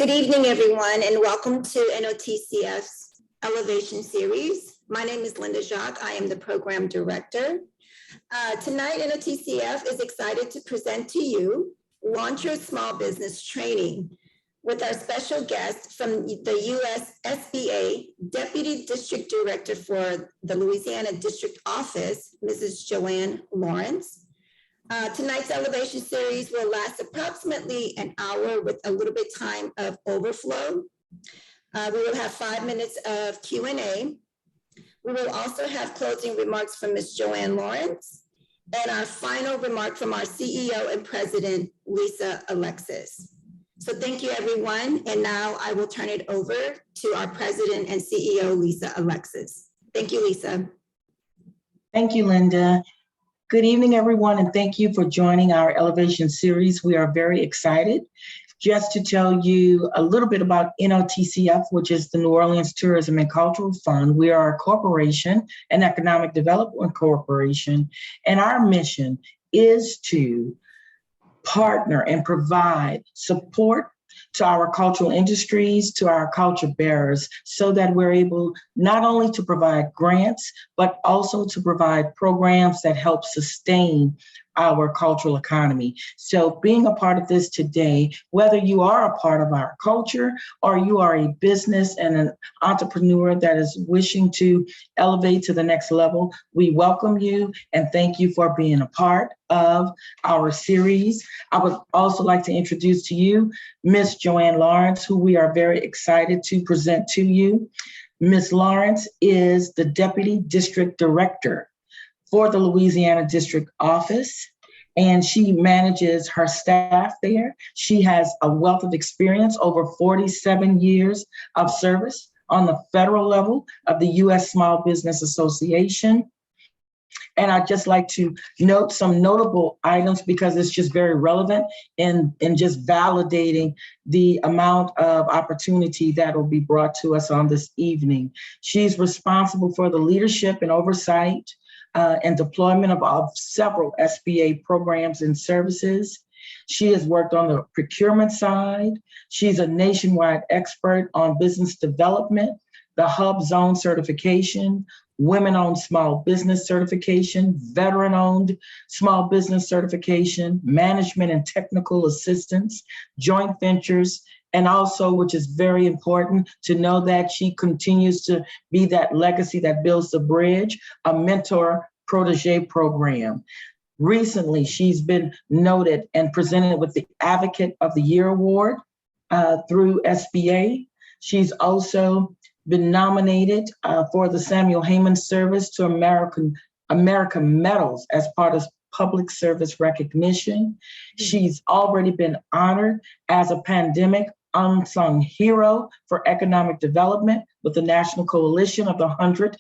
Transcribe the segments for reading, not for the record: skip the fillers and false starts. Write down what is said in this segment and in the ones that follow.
Good evening, everyone, and welcome to NOTCF's Elevation Series. My name is Linda Jacques. I am the program director. Tonight, NOTCF is excited to present to you Launch Your Small Business Training with our special guest from the US SBA Deputy District Director for the Louisiana District Office, Mrs. Joanne Lawrence. Tonight's Elevation Series will last approximately an hour with a little bit time of overflow. We will have 5 minutes of Q&A. We will also have closing remarks from Ms. Joanne Lawrence and our final remark from our CEO and President, Lisa Alexis. So thank you, everyone. And now I will turn it over to our President and CEO, Lisa Alexis. Thank you, Lisa. Thank you, Linda. Good evening, everyone, and thank you for joining our Elevation Series. We are very excited. Just to tell you a little bit about NOTCF, which is the New Orleans Tourism and Cultural Fund. We are a corporation, an economic development corporation, and our mission is to partner and provide support to our cultural industries, to our culture bearers, so that we're able not only to provide grants, but also to provide programs that help sustain our cultural economy. So being a part of this today, whether you are a part of our culture or you are a business and an entrepreneur that is wishing to elevate to the next level, we welcome you and thank you for being a part of our series. I would also like to introduce to you Ms. Joanne Lawrence, who we are very excited to present to you. Ms. Lawrence is the Deputy District Director for the Louisiana District Office, and she manages her staff there. She has a wealth of experience, over 47 years of service on the federal level of the U.S. Small Business Association. And I'd just like to note some notable items because it's just very relevant in just validating the amount of opportunity that will be brought to us on this evening. She's responsible for the leadership and oversight and deployment of several SBA programs and services. She has worked on the procurement side. She's a nationwide expert on business development, the Hub Zone certification, women-owned small business certification, veteran-owned small business certification, management and technical assistance, joint ventures, and also, which is very important to know, that she continues to be that legacy that builds the bridge, a mentor protege program. Recently, she's been noted and presented with the Advocate of the Year Award through SBA. She's also been nominated for the Samuel Heyman Service to America Medals as part of public service recognition. She's already been honored as a pandemic unsung hero for economic development with the National Coalition of the 100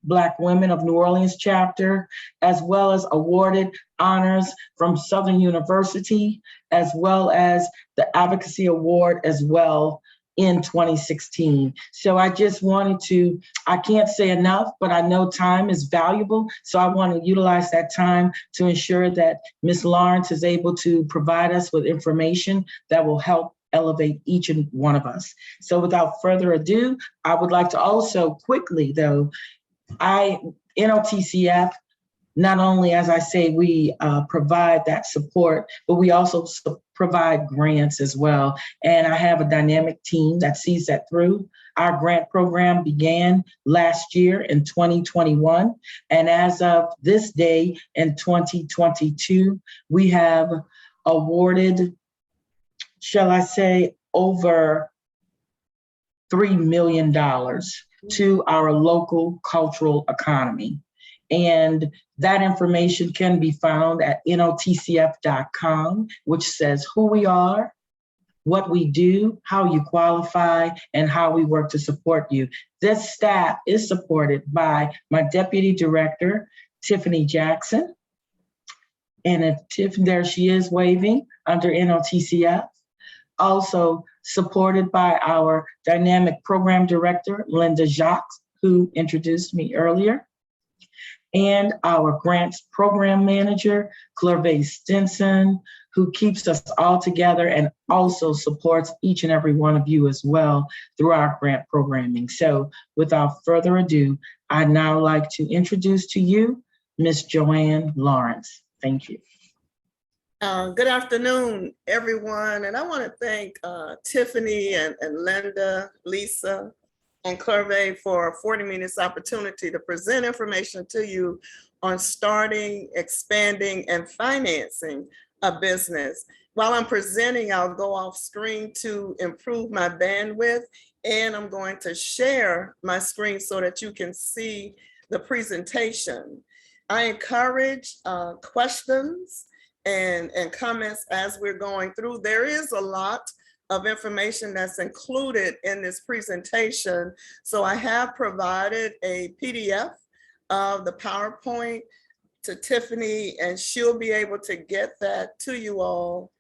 Black Women of New Orleans chapter, as well as awarded honors from Southern University, as well as the Advocacy Award as well in 2016. So I just wanted to, I can't say enough, but I know time is valuable. So I want to utilize that time to ensure that Ms. Lawrence is able to provide us with information that will help elevate each and one of us. So without further ado, I would like to also quickly though, NOTCF, not only, as I say, we provide that support, but we also provide grants as well. And I have a dynamic team that sees that through. Our grant program began last year in 2021. And as of this day in 2022, we have awarded, shall I say, over $3 million to our local cultural economy. And that information can be found at notcf.com, which says who we are, what we do, how you qualify, and how we work to support you. This staff is supported by my Deputy Director, Tiffany Jackson. And there she is waving under NOTCF. Also supported by our Dynamic Program Director, Linda Jacques, who introduced me earlier, and our Grants Program Manager, Clervay Stinson, who keeps us all together and also supports each and every one of you as well through our grant programming. So without further ado, I'd now like to introduce to you Ms. Joanne Lawrence. Thank you. Good afternoon, everyone. And I want to thank Tiffany and Linda, Lisa, and Clervay for affording me this opportunity to present information to you on starting, expanding, and financing a business. While I'm presenting, I'll go off screen to improve my bandwidth, and I'm going to share my screen so that you can see the presentation. I encourage questions and comments as we're going through. There is a lot of information that's included in this presentation. So I have provided a PDF of the PowerPoint to Tiffany, and she'll be able to get that to you all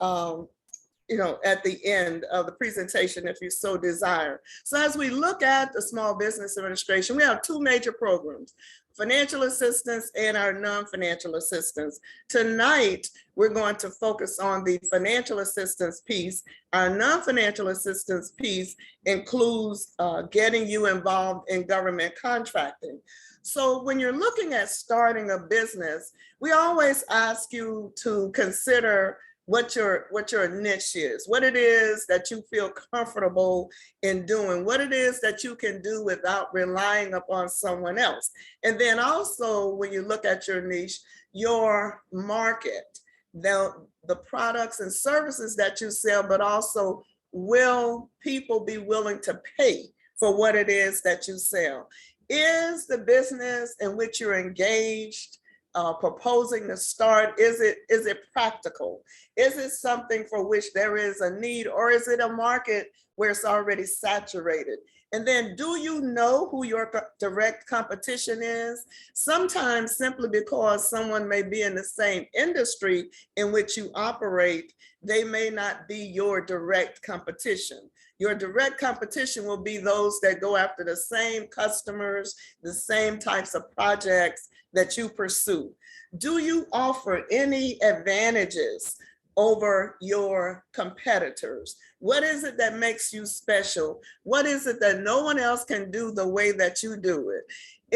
at the end of the presentation if you so desire. So as we look at the Small Business Administration, we have two major programs: financial assistance and our non-financial assistance. Tonight, we're going to focus on the financial assistance piece. Our non-financial assistance piece includes getting you involved in government contracting. So when you're looking at starting a business, we always ask you to consider what your niche is, what it is that you feel comfortable in doing, what it is that you can do without relying upon someone else. And then also, when you look at your niche, your market, the products and services that you sell, but also, will people be willing to pay for what it is that you sell? Is the business in which you're engaged proposing to start, is it practical? Is it something for which there is a need, or is it a market where it's already saturated? And then, do you know who your direct competition is? Sometimes simply because someone may be in the same industry in which you operate, they may not be your direct competition. Your direct competition will be those that go after the same customers, the same types of projects that you pursue. Do you offer any advantages over your competitors? What is it that makes you special? What is it that no one else can do the way that you do it?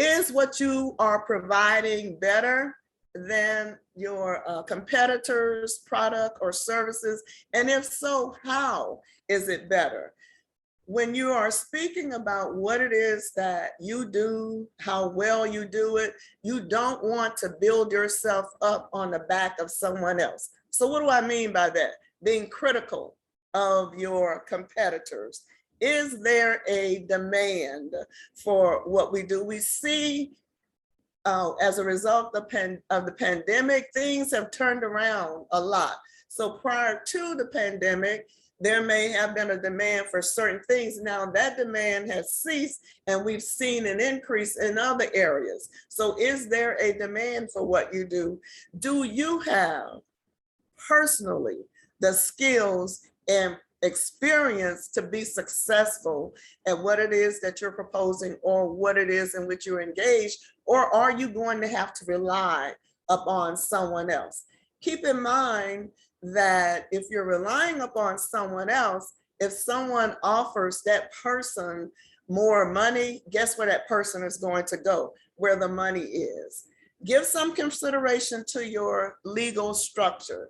Is what you are providing better than your competitors' product or services? And if so, how is it better? When you are speaking about what it is that you do, how well you do it, you don't want to build yourself up on the back of someone else. So what do I mean by that? Being critical of your competitors. Is there a demand for what we do? We see as a result of the pandemic, things have turned around a lot. So prior to the pandemic, there may have been a demand for certain things. Now that demand has ceased, and we've seen an increase in other areas. So is there a demand for what you do? Do you have personally the skills and experience to be successful at what it is that you're proposing or what it is in which you're engaged? Or are you going to have to rely upon someone else? Keep in mind that if you're relying upon someone else, if someone offers that person more money, guess where that person is going to go? Where the money is. Give some consideration to your legal structure.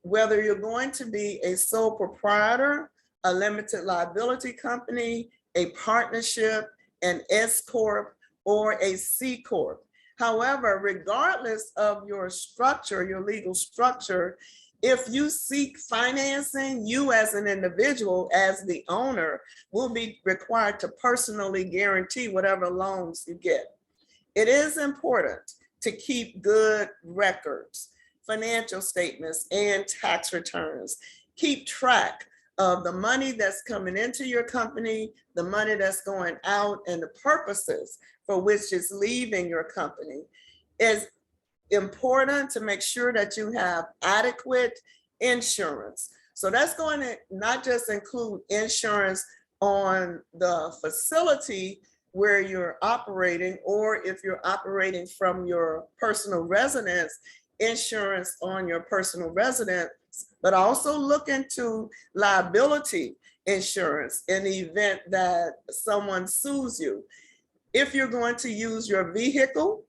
Whether you're going to be a sole proprietor, a limited liability company, a partnership, an S Corp, or a C Corp. However, regardless of your structure, your legal structure, if you seek financing, you as an individual, as the owner, will be required to personally guarantee whatever loans you get. It is important to keep good records, financial statements, and tax returns. Keep track of the money that's coming into your company, the money that's going out, and the purposes for which it's leaving your company. It's important to make sure that you have adequate insurance. So that's going to not just include insurance on the facility where you're operating, or if you're operating from your personal residence, insurance on your personal residence, but also look into liability insurance in the event that someone sues you. If you're going to use your vehicle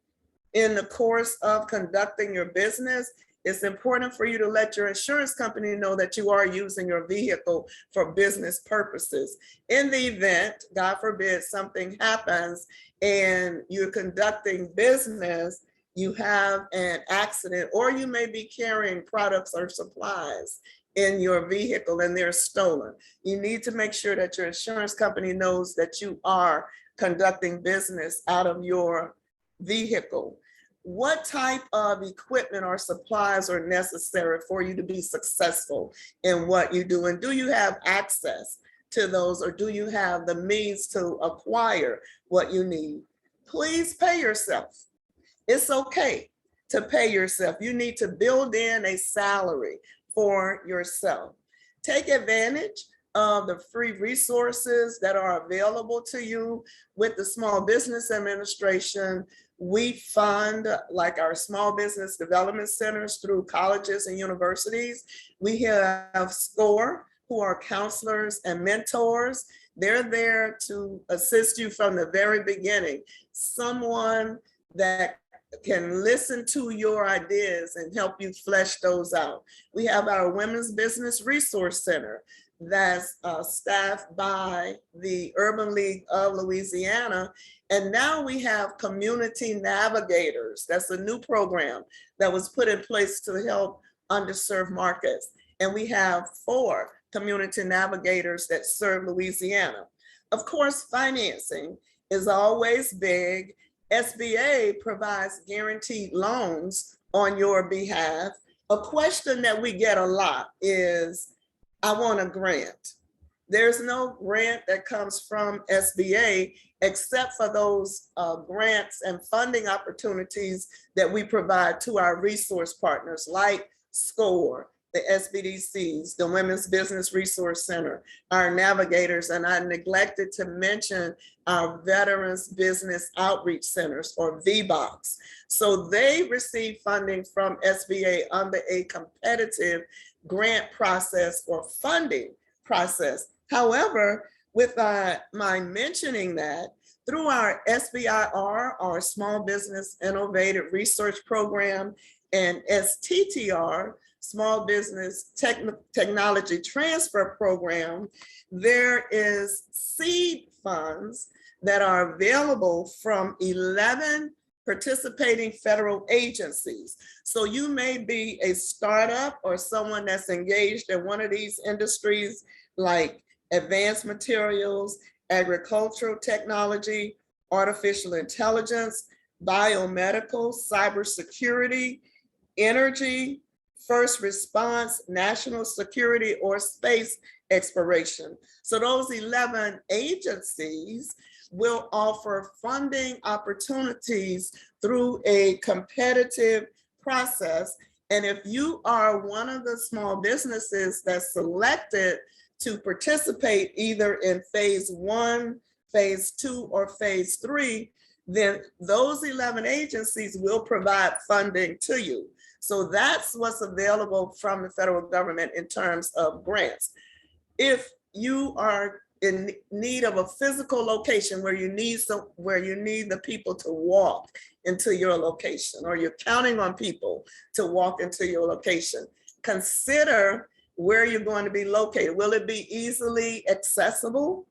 in the course of conducting your business, it's important for you to let your insurance company know that you are using your vehicle for business purposes. In the event, God forbid, something happens and you're conducting business, you have an accident, or you may be carrying products or supplies in your vehicle and they're stolen. You need to make sure that your insurance company knows that you are conducting business out of your vehicle. What type of equipment or supplies are necessary for you to be successful in what you do? And do you have access to those, or do you have the means to acquire what you need? Please pay yourself. It's okay to pay yourself. You need to build in a salary for yourself. Take advantage of the free resources that are available to you with the Small Business Administration. We fund like our small business development centers through colleges and universities. We have SCORE, who are counselors and mentors. They're there to assist you from the very beginning. Someone that can listen to your ideas and help you flesh those out. We have our Women's Business Resource Center that's staffed by the Urban League of Louisiana. And now we have community navigators. That's a new program that was put in place to help underserved markets. And we have 4 community navigators that serve Louisiana. Of course, financing is always big. SBA provides guaranteed loans on your behalf. A question that we get a lot is, I want a grant. There's no grant that comes from SBA except for those grants and funding opportunities that we provide to our resource partners like SCORE, the SBDCs, the Women's Business Resource Center, our navigators, and I neglected to mention our Veterans Business Outreach Centers, or VBOCs. So they receive funding from SBA under a competitive grant process or funding process. However, with my mentioning that, through our SBIR, our Small Business Innovative Research Program, and STTR, Small Business Technology Transfer Program, there is seed funds that are available from 11 participating federal agencies. So you may be a startup or someone that's engaged in one of these industries like advanced materials, agricultural technology, artificial intelligence, biomedical, cybersecurity, energy, first response, national security, or space exploration. So those 11 agencies will offer funding opportunities through a competitive process. And if you are one of the small businesses that's selected to participate either in phase 1, phase 2, or phase 3, then those 11 agencies will provide funding to you. So that's what's available from the federal government in terms of grants. If you are in need of a physical location where you need the people to walk into your location, or you're counting on people to walk into your location, consider where you're going to be located. Will it be easily accessible?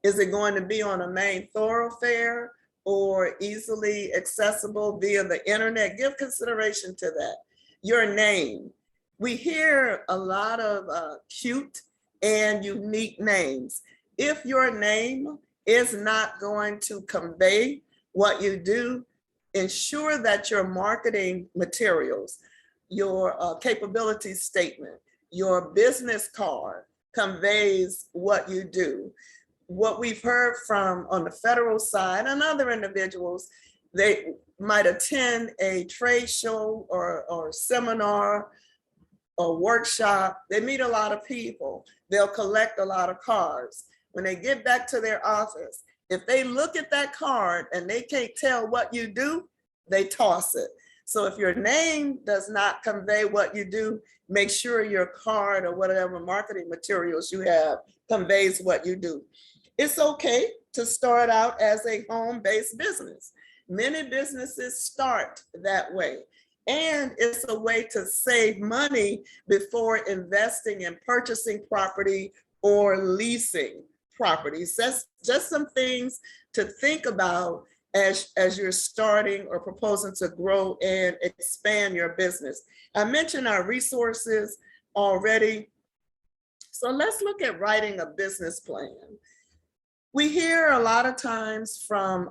Is it going to be on a main thoroughfare or easily accessible via the internet? Give consideration to that. Your name. We hear a lot of cute and unique names. If your name is not going to convey what you do, ensure that your marketing materials, your capability statement, your business card conveys what you do. What we've heard from on the federal side and other individuals, they might attend a trade show or seminar or workshop. They meet a lot of people. They'll collect a lot of cards. When they get back to their office, if they look at that card and they can't tell what you do, they toss it. So if your name does not convey what you do, make sure your card or whatever marketing materials you have conveys what you do. It's okay to start out as a home-based business. Many businesses start that way. And it's a way to save money before investing in purchasing property or leasing properties. That's just some things to think about as you're starting or proposing to grow and expand your business. I mentioned our resources already. So let's look at writing a business plan. We hear a lot of times from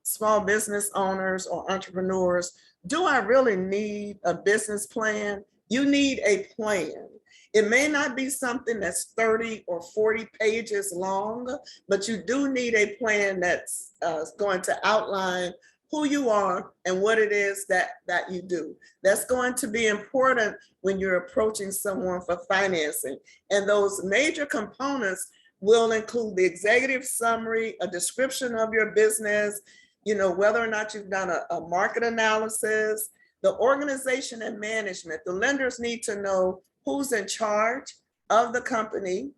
small business owners or entrepreneurs, do I really need a business plan? You need a plan. It may not be something that's 30 or 40 pages long, but you do need a plan that's going to outline who you are and what it is that you do. That's going to be important when you're approaching someone for financing. And those major components will include the executive summary, a description of your business, whether or not you've done a market analysis, the organization and management. The lenders need to know who's in charge of the company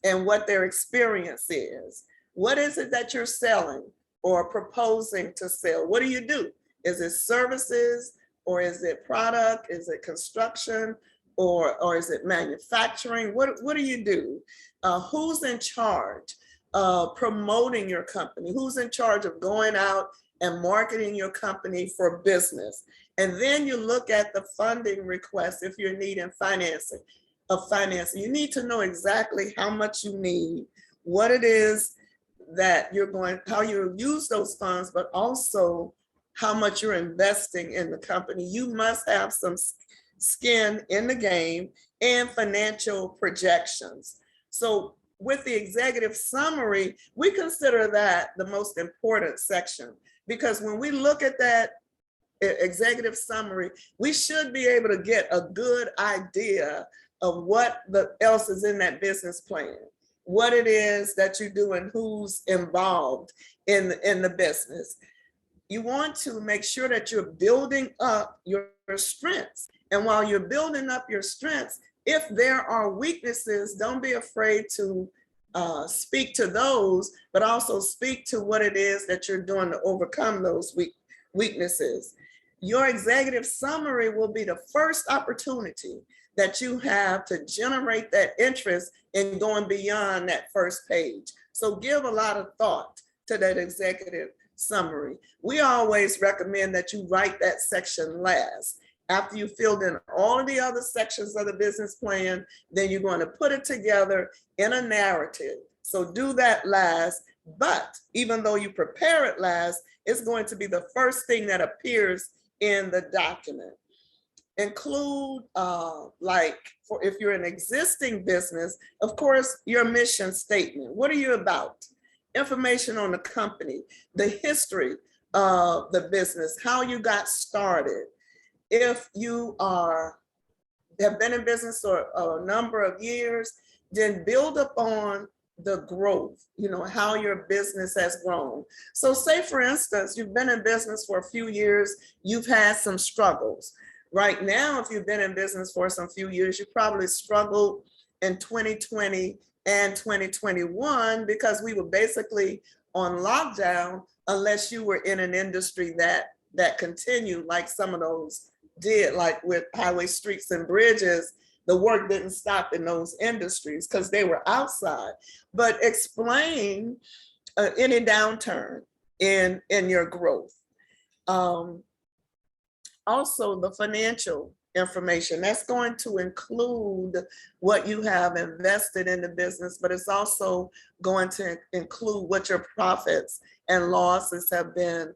and what their experience is. What is it that you're selling or proposing to sell? What do you do? Is it services or is it product? Is it construction or is it manufacturing? What do you do? Who's in charge of promoting your company? Who's in charge of going out and marketing your company for business? And then you look at the funding request if you're needing financing. You need to know exactly how much you need, what it is that how you use those funds, but also how much you're investing in the company. You must have some skin in the game and financial projections. So with the executive summary, we consider that the most important section, because when we look at that executive summary, we should be able to get a good idea of what else is in that business plan, what it is that you do and who's involved in the business. You want to make sure that you're building up your strengths. And while you're building up your strengths, if there are weaknesses, don't be afraid to speak to those, but also speak to what it is that you're doing to overcome those weaknesses. Your executive summary will be the first opportunity that you have to generate that interest in going beyond that first page. So give a lot of thought to that executive summary. We always recommend that you write that section last. After you filled in all of the other sections of the business plan, then you're going to put it together in a narrative. So do that last, but even though you prepare it last, it's going to be the first thing that appears in the document. Include, if you're an existing business, of course, your mission statement. What are you about? Information on the company, the history of the business, how you got started. If you have been in business for a number of years, then build upon the growth, how your business has grown. So say, for instance, you've been in business for a few years, you've had some struggles. Right now, if you've been in business for some few years, you probably struggled in 2020 and 2021 because we were basically on lockdown unless you were in an industry that continued, like some of those did, like with highway, streets, and bridges. The work didn't stop in those industries because they were outside. But explain any downturn in your growth. Also, the financial information, that's going to include what you have invested in the business, but it's also going to include what your profits and losses have been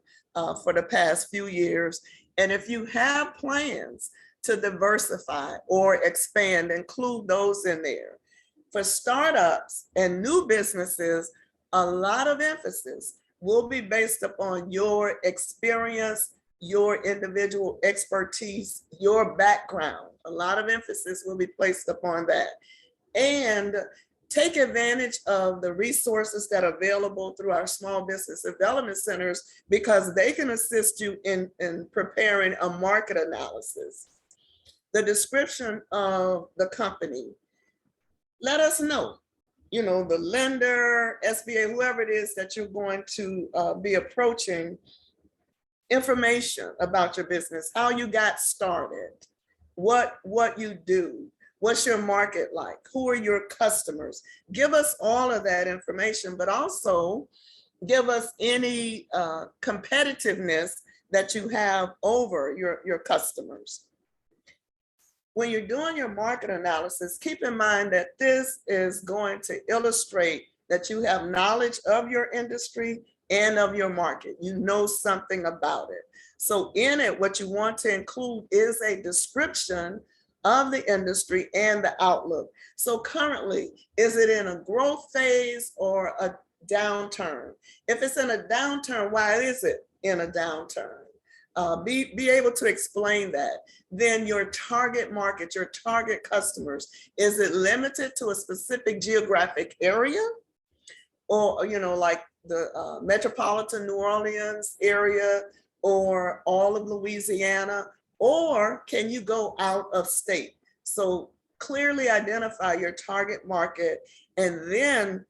for the past few years. And if you have plans to diversify or expand, include those in there. For startups and new businesses, a lot of emphasis will be based upon your experience, your individual expertise, your background. A lot of emphasis will be placed upon that. And take advantage of the resources that are available through our small business development centers, because they can assist you in preparing a market analysis. The description of the company, let us know, the lender, SBA, whoever it is that you're going to be approaching, information about your business, how you got started, what you do, what's your market like, who are your customers. Give us all of that information, but also give us any competitiveness that you have over your customers. When you're doing your market analysis, keep in mind that this is going to illustrate that you have knowledge of your industry and of your market. You know something about it. So in it, what you want to include is a description of the industry and the outlook. So currently, is it in a growth phase or a downturn? If it's in a downturn, why is it in a downturn? Be able to explain that. Then your target market, your target customers, is it limited to a specific geographic area? Or, like the metropolitan New Orleans area or all of Louisiana, or can you go out of state? So clearly identify your target market and then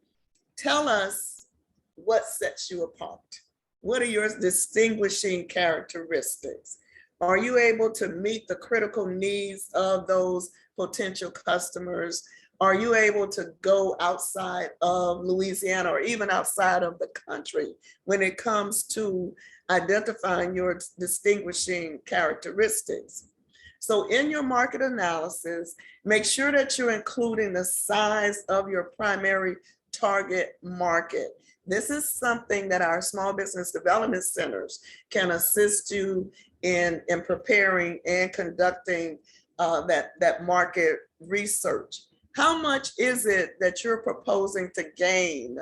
tell us what sets you apart. What are your distinguishing characteristics? Are you able to meet the critical needs of those potential customers? Are you able to go outside of Louisiana or even outside of the country when it comes to identifying your distinguishing characteristics? So in your market analysis, make sure that you're including the size of your primary target market. This is something that our small business development centers can assist you in preparing and conducting that market research. How much is it that you're proposing to gain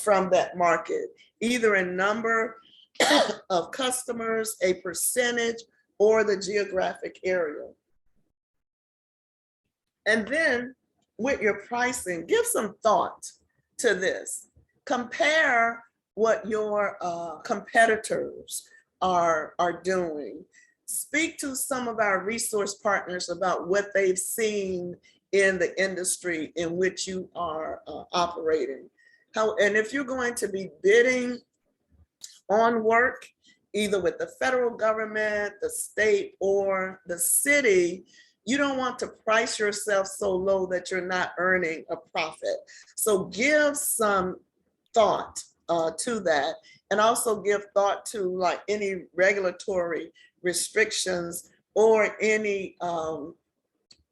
from that market, either in number of customers, a percentage, or the geographic area? And then with your pricing, give some thought to this. Compare what your competitors are doing. Speak to some of our resource partners about what they've seen in the industry in which you are operating. And if you're going to be bidding on work, either with the federal government, the state, or the city, you don't want to price yourself so low that you're not earning a profit. So give some thought to that, and also give thought to like any regulatory restrictions or any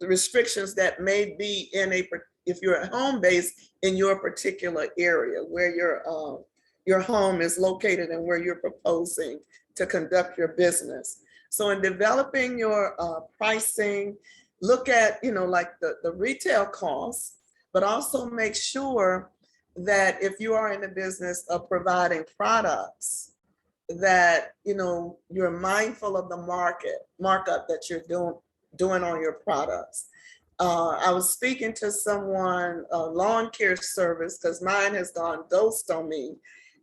restrictions that may be if you're at home base in your particular area where your home is located and where you're proposing to conduct your business. So in developing your pricing, look at, like the retail costs, but also make sure that if you are in the business of providing products, that, you're mindful of the markup that you're doing on your products. I was speaking to someone, lawn care service, because mine has gone ghost on me.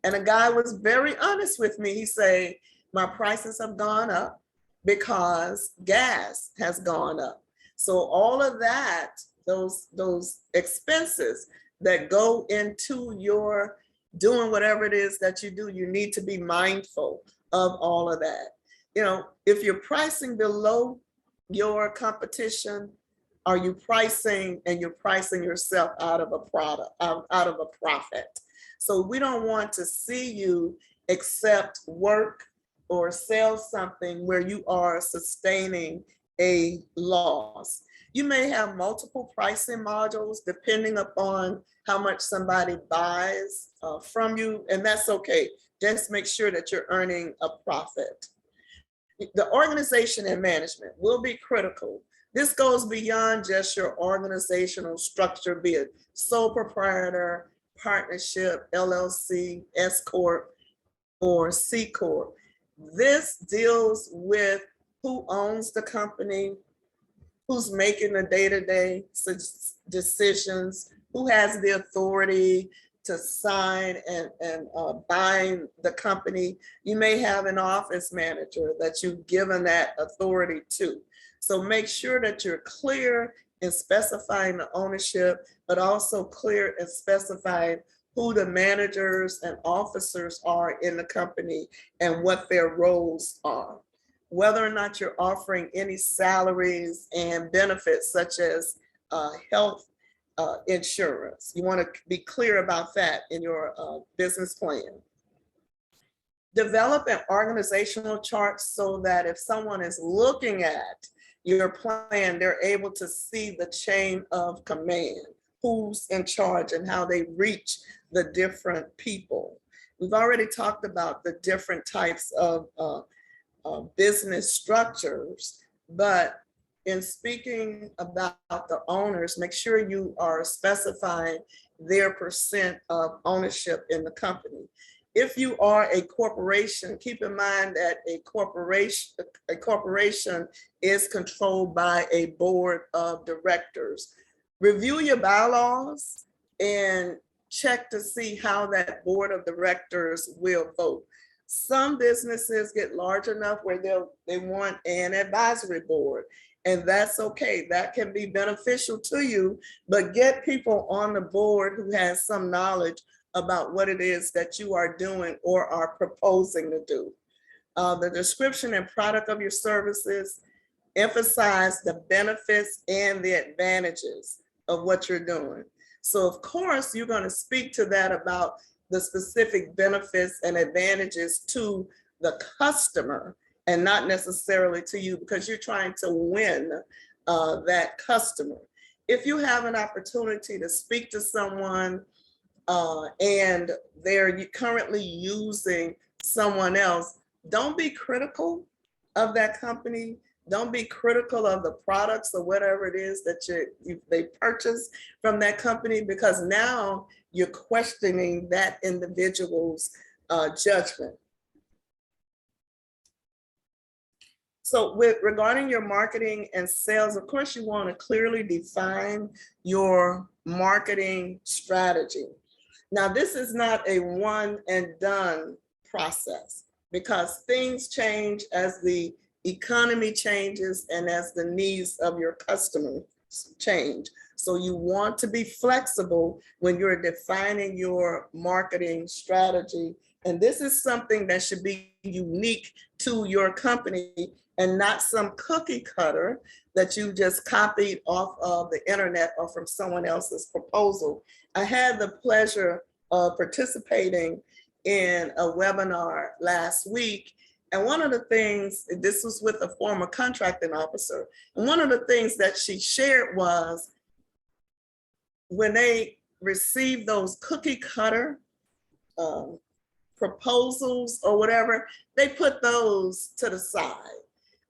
And a guy was very honest with me. He said, my prices have gone up because gas has gone up. So all of that, those expenses that go into your doing whatever it is that you do, you need to be mindful of all of that. If you're pricing below your competition, are you pricing and you're pricing yourself out of a product, out of a profit? So we don't want to see you accept work or sell something where you are sustaining a loss. You may have multiple pricing modules depending upon how much somebody buys from you, and that's okay. Just make sure that you're earning a profit. The organization and management will be critical. This goes beyond just your organizational structure, be it sole proprietor, partnership, LLC, S Corp, or C Corp. This deals with who owns the company, who's making the day-to-day decisions, who has the authority to sign and bind the company. You may have an office manager that you've given that authority to. So make sure that you're clear in specifying the ownership, but also clear in specifying who the managers and officers are in the company and what their roles are. Whether or not you're offering any salaries and benefits such as health insurance. You want to be clear about that in your business plan. Develop an organizational chart so that if someone is looking at your plan, they're able to see the chain of command, who's in charge and how they reach the different people. We've already talked about the different types of business structures, but in speaking about the owners, make sure you are specifying their percent of ownership in the company. If you are a corporation, keep in mind that a corporation is controlled by a board of directors. Review your bylaws and check to see how that board of directors will vote. Some businesses get large enough where they want an advisory board. And that's okay. That can be beneficial to you, but get people on the board who has some knowledge about what it is that you are doing or are proposing to do. The description and product of your services emphasize the benefits and the advantages of what you're doing. So of course, you're going to speak to that about the specific benefits and advantages to the customer and not necessarily to you, because you're trying to win that customer. If you have an opportunity to speak to someone and they're currently using someone else, don't be critical of that company. Don't be critical of the products or whatever it is that they purchase from that company, because now you're questioning that individual's judgment. So regarding your marketing and sales, of course, you want to clearly define your marketing strategy. Now, this is not a one and done process, because things change as the economy changes and as the needs of your customers change. So you want to be flexible when you're defining your marketing strategy. And this is something that should be unique to your company and not some cookie cutter that you just copied off of the internet or from someone else's proposal. I had the pleasure of participating in a webinar last week. And one of the things, this was with a former contracting officer, and one of the things that she shared was when they received those cookie cutter proposals or whatever, they put those to the side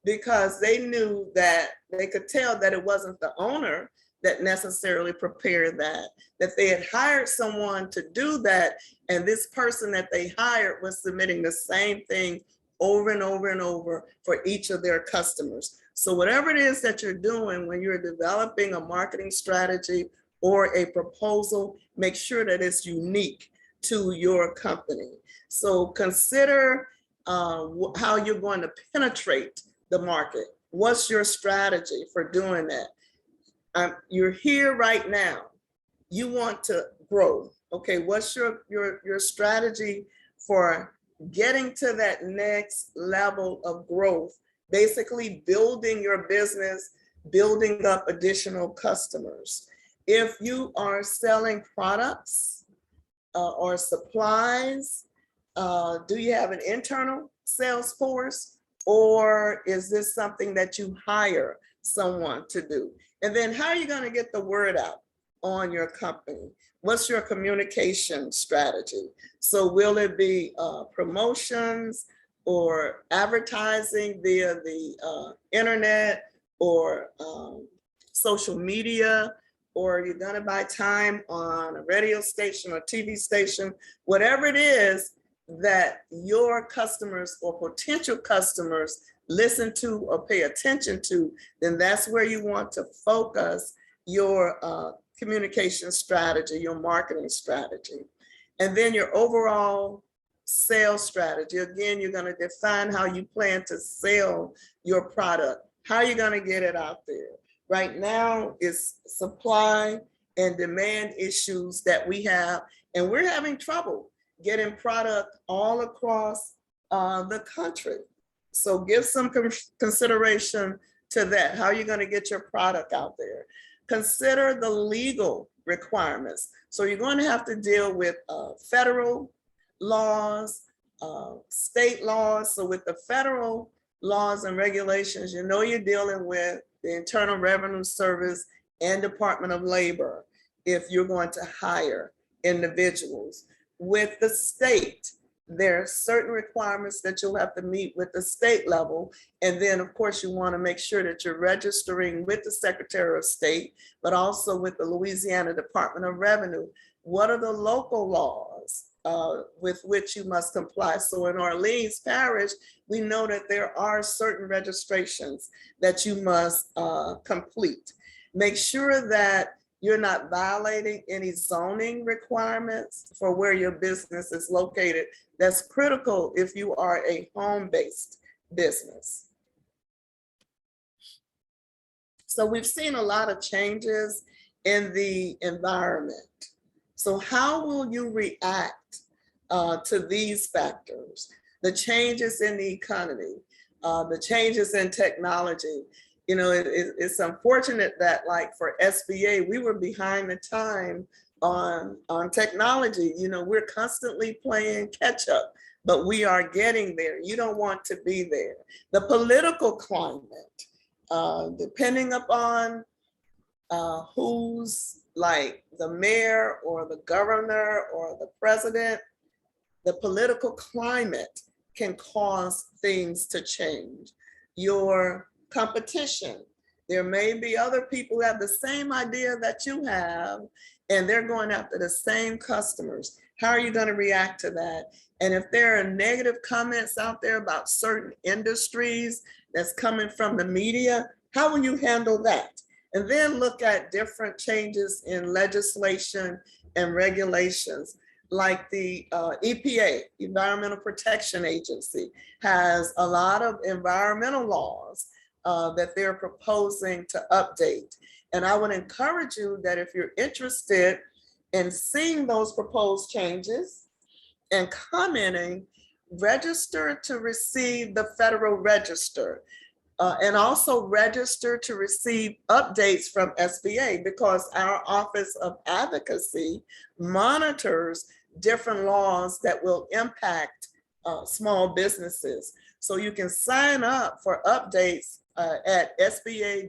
because they knew that they could tell that it wasn't the owner that necessarily prepared that they had hired someone to do that. And this person that they hired was submitting the same thing over and over and over for each of their customers. So whatever it is that you're doing when you're developing a marketing strategy or a proposal, make sure that it's unique to your company. So consider how you're going to penetrate the market. What's your strategy for doing that? You're here right now. You want to grow. Okay, what's your strategy for getting to that next level of growth? Basically building your business, building up additional customers. If you are selling products or supplies, do you have an internal sales force, or is this something that you hire someone to do? And then how are you going to get the word out on your company? What's your communication strategy? So will it be promotions or advertising via the internet or social media, or are you going to buy time on a radio station or TV station? Whatever it is that your customers or potential customers listen to or pay attention to, then that's where you want to focus your communication strategy, your marketing strategy, and then your overall sales strategy. Again, you're going to define how you plan to sell your product. How are you going to get it out there? Right now, it's supply and demand issues that we have, and we're having trouble getting product all across the country. So give some consideration to that. How are you going to get your product out there? Consider the legal requirements. So you're going to have to deal with federal laws, state laws. So with the federal laws and regulations, you know you're dealing with the Internal Revenue Service and Department of Labor if you're going to hire individuals. With the state, there are certain requirements that you'll have to meet with the state level. And then, of course, you want to make sure that you're registering with the Secretary of State, but also with the Louisiana Department of Revenue. What are the local laws with which you must comply? So in Orleans Parish, we know that there are certain registrations that you must complete. Make sure that you're not violating any zoning requirements for where your business is located. That's critical if you are a home-based business. So we've seen a lot of changes in the environment. So how will you react to these factors? The changes in the economy, the changes in technology. You know, it's unfortunate that, like for SBA, we were behind the time on technology. You know, we're constantly playing catch up, but we are getting there. You don't want to be there. The political climate, depending upon who's like the mayor or the governor or the president, the political climate can cause things to change. Your competition. There may be other people who have the same idea that you have, and they're going after the same customers. How are you going to react to that? And if there are negative comments out there about certain industries that's coming from the media, how will you handle that? And then look at different changes in legislation and regulations. Like the EPA, Environmental Protection Agency, has a lot of environmental laws that they're proposing to update. And I would encourage you that if you're interested in seeing those proposed changes and commenting, register to receive the Federal Register and also register to receive updates from SBA, because our Office of Advocacy monitors different laws that will impact small businesses. So you can sign up for updates at sba.gov/LA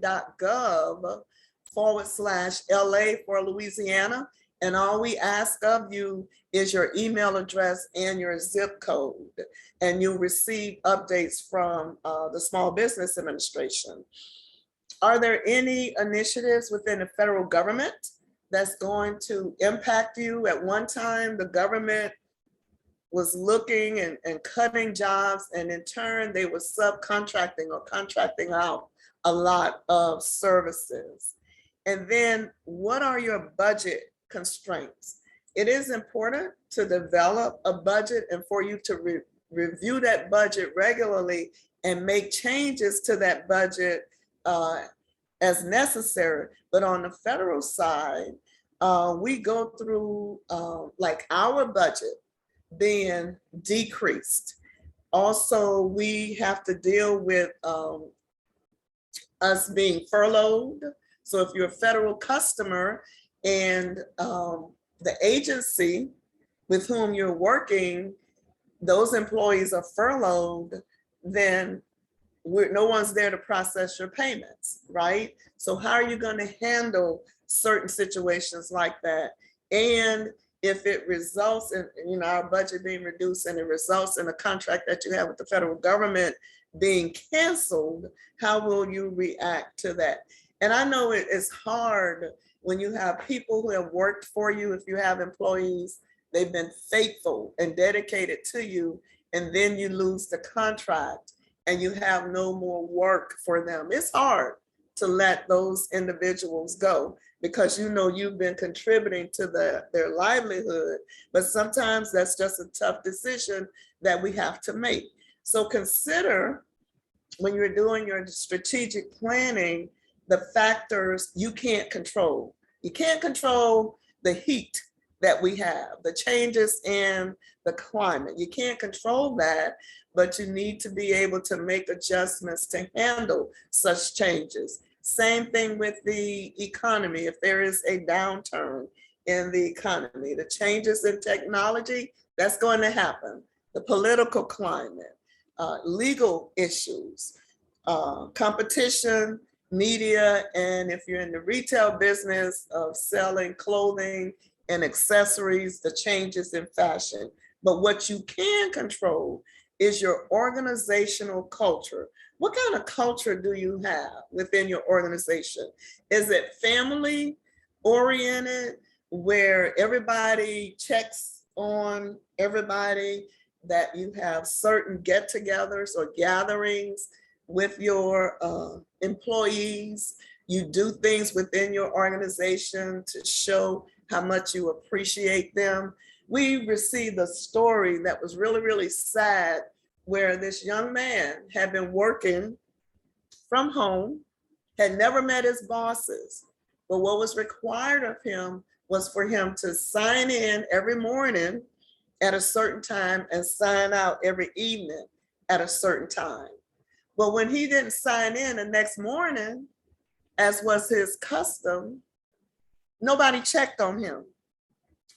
for Louisiana. And all we ask of you is your email address and your zip code, and you'll receive updates from the Small Business Administration. Are there any initiatives within the federal government that's going to impact you? At one time, the government was looking and cutting jobs, and in turn, they were subcontracting or contracting out a lot of services. And then what are your budget constraints? It is important to develop a budget and for you to review that budget regularly and make changes to that budget as necessary. But on the federal side, we go through like our budget being decreased. Also, we have to deal with us being furloughed. So if you're a federal customer and the agency with whom you're working, those employees are furloughed, then no one's there to process your payments, right? So how are you going to handle certain situations like that? And if it results in, you know, our budget being reduced and it results in a contract that you have with the federal government being canceled, how will you react to that? And I know it is hard when you have people who have worked for you. If you have employees, they've been faithful and dedicated to you, and then you lose the contract and you have no more work for them. It's hard to let those individuals go because you know you've been contributing to their livelihood, but sometimes that's just a tough decision that we have to make. So consider when you're doing your strategic planning, the factors you can't control. You can't control the heat that we have, the changes in the climate. You can't control that, but you need to be able to make adjustments to handle such changes. Same thing with the economy. If there is a downturn in the economy, the changes in technology, that's going to happen. The political climate, legal issues, competition, media, and if you're in the retail business of selling clothing and accessories, the changes in fashion. But what you can control is your organizational culture. What kind of culture do you have within your organization? Is it family oriented, where everybody checks on everybody, that you have certain get-togethers or gatherings with your employees? You do things within your organization to show how much you appreciate them. We received a story that was really, really sad, where this young man had been working from home, had never met his bosses, but what was required of him was for him to sign in every morning at a certain time and sign out every evening at a certain time. But when he didn't sign in the next morning, as was his custom, nobody checked on him.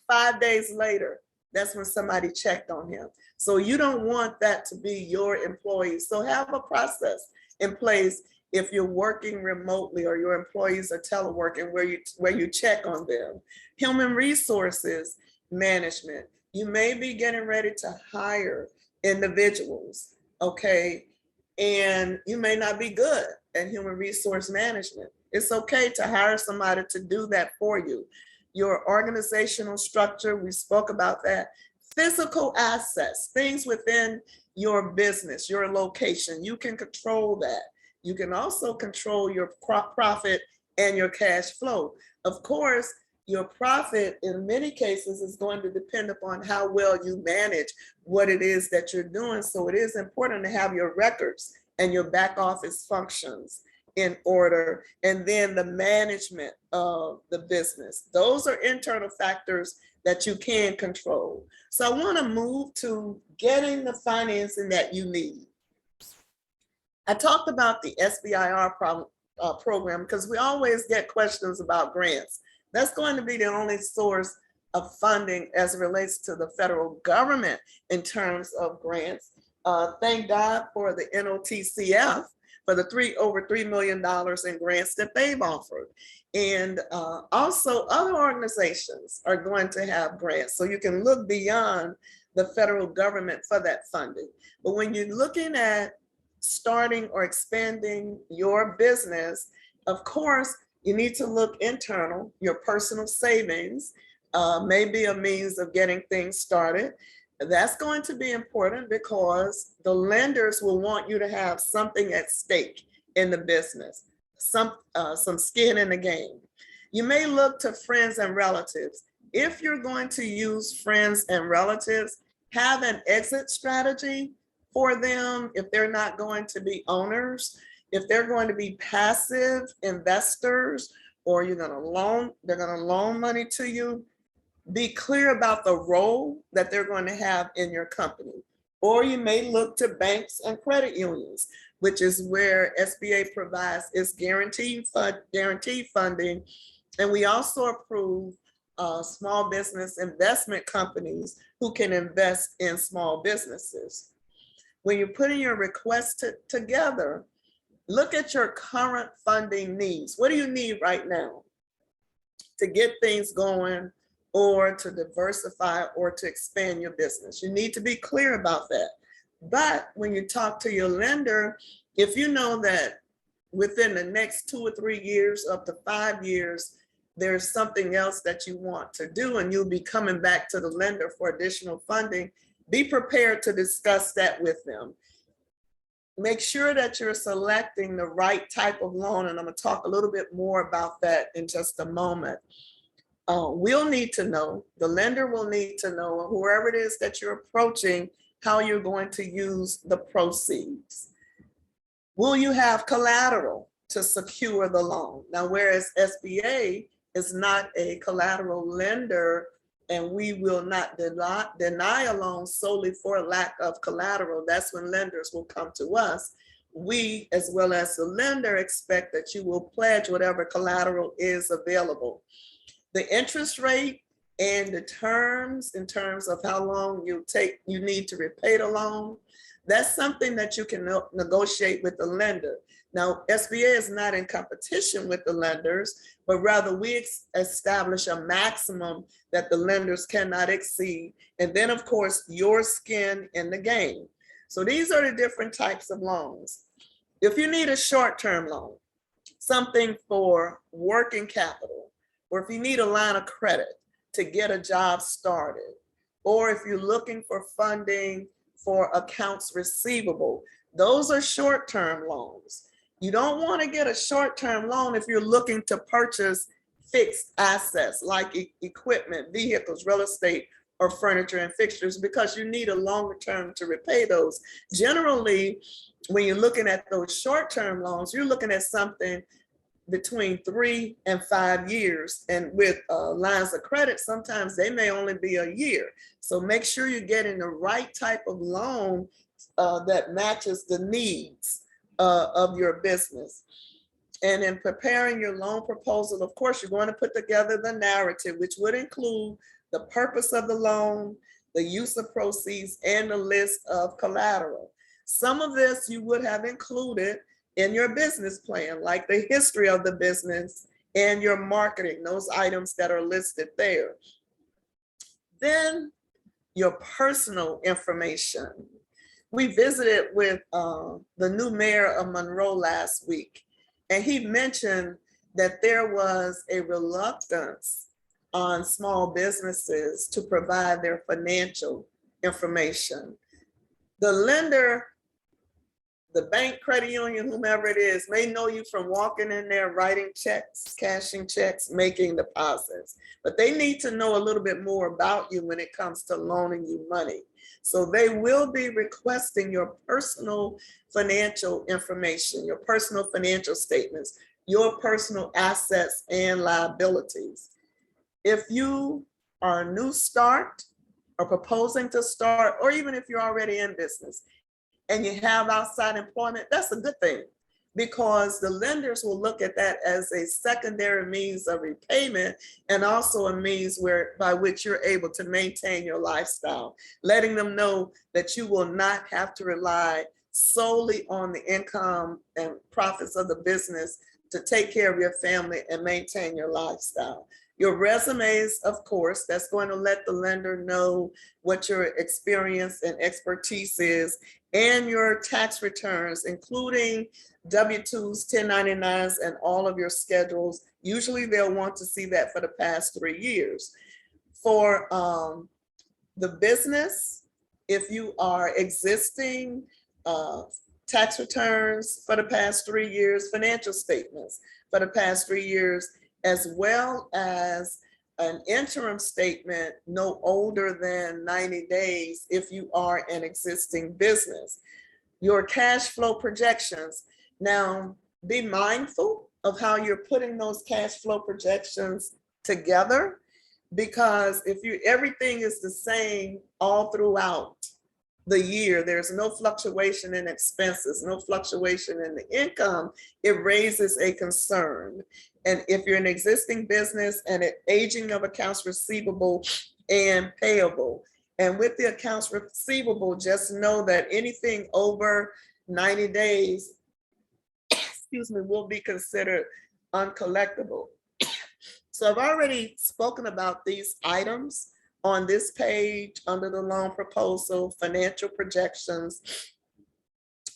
5 days later, that's when somebody checked on him. So you don't want that to be your employees. So have a process in place if you're working remotely or your employees are teleworking, where you check on them. Human resources management. You may be getting ready to hire individuals, okay? And you may not be good at human resource management. It's okay to hire somebody to do that for you. Your organizational structure, we spoke about that. Physical assets, things within your business, your location, you can control that. You can also control your profit and your cash flow. Of course, your profit in many cases is going to depend upon how well you manage what it is that you're doing. So it is important to have your records and your back office functions in order, and then the management of the business. Those are internal factors that you can control. So I want to move to getting the financing that you need. I talked about the SBIR program because we always get questions about grants. That's going to be the only source of funding as it relates to the federal government in terms of grants. Thank God for the NOTCF for the over $3 million in grants that they've offered. And also other organizations are going to have grants. So you can look beyond the federal government for that funding. But when you're looking at starting or expanding your business, of course, you need to look internal. Your personal savings may be a means of getting things started. That's going to be important because the lenders will want you to have something at stake in the business, some skin in the game. You may look to friends and relatives. If you're going to use friends and relatives, have an exit strategy for them if they're not going to be owners. If they're going to be passive investors, or they're going to loan money to you, be clear about the role that they're going to have in your company. Or you may look to banks and credit unions, which is where SBA provides its guaranteed funding. And we also approve small business investment companies who can invest in small businesses. When you're putting your request together, look at your current funding needs. What do you need right now to get things going, or to diversify, or to expand your business? You need to be clear about that. But when you talk to your lender, if you know that within the next 2 or 3 years, up to 5 years, there's something else that you want to do, and you'll be coming back to the lender for additional funding, be prepared to discuss that with them. make sure that you're selecting the right type of loan. And I'm going to talk a little bit more about that in just a moment. We'll need to know, the lender will need to know, whoever it is that you're approaching, how you're going to use the proceeds. Will you have collateral to secure the loan? Now, whereas SBA is not a collateral lender, and we will not deny a loan solely for lack of collateral, that's when lenders will come to us. We, as well as the lender, expect that you will pledge whatever collateral is available. The interest rate and the terms, in terms of how long you need to repay the loan, that's something that you can negotiate with the lender. Now, SBA is not in competition with the lenders, but rather we establish a maximum that the lenders cannot exceed. And then, of course, your skin in the game. So these are the different types of loans. If you need a short-term loan, something for working capital, or if you need a line of credit to get a job started, or if you're looking for funding for accounts receivable, those are short-term loans. You don't want to get a short-term loan if you're looking to purchase fixed assets like equipment, vehicles, real estate, or furniture and fixtures, because you need a longer term to repay those. Generally, when you're looking at those short-term loans, you're looking at something between 3 and 5 years. And with lines of credit, sometimes they may only be a year. So make sure you're getting the right type of loan that matches the needs of your business. And in preparing your loan proposal, of course, you're going to put together the narrative, which would include the purpose of the loan, the use of proceeds, and the list of collateral. Some of this you would have included in your business plan, like the history of the business and your marketing, those items that are listed there. Then your personal information. We visited with the new mayor of Monroe last week, and he mentioned that there was a reluctance on small businesses to provide their financial information. The lender, the bank, credit union, whomever it is, may know you from walking in there, writing checks, cashing checks, making deposits, but they need to know a little bit more about you when it comes to loaning you money. So they will be requesting your personal financial information, your personal financial statements, your personal assets and liabilities. If you are a new start or proposing to start, or even if you're already in business and you have outside employment, that's a good thing, because the lenders will look at that as a secondary means of repayment, and also a means by which you're able to maintain your lifestyle, letting them know that you will not have to rely solely on the income and profits of the business to take care of your family and maintain your lifestyle. Your resumes, of course, that's going to let the lender know what your experience and expertise is, and your tax returns, including W-2s, 1099s, and all of your schedules. Usually they'll want to see that for the past 3 years. For the business, if you are existing, tax returns for the past 3 years, financial statements for the past 3 years, as well as an interim statement no older than 90 days if you are an existing business. Your cash flow projections. Now, be mindful of how you're putting those cash flow projections together, because if everything is the same all throughout the year, there's no fluctuation in expenses, no fluctuation in the income, it raises a concern. And if you're an existing business and an aging of accounts receivable and payable, and with the accounts receivable, just know that anything over 90 days, excuse me, will be considered uncollectible. So I've already spoken about these items on this page under the loan proposal, financial projections,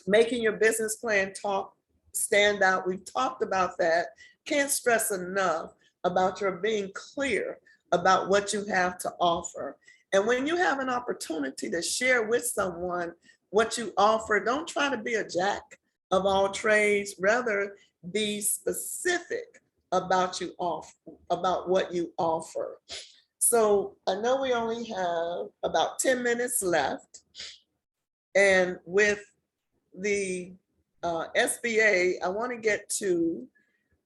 making your business plan stand out. We've talked about that. Can't stress enough about your being clear about what you have to offer. And when you have an opportunity to share with someone what you offer. Don't try to be a jack of all trades, rather be specific about what you offer. So I know we only have about 10 minutes left. And with the SBA, I want to get to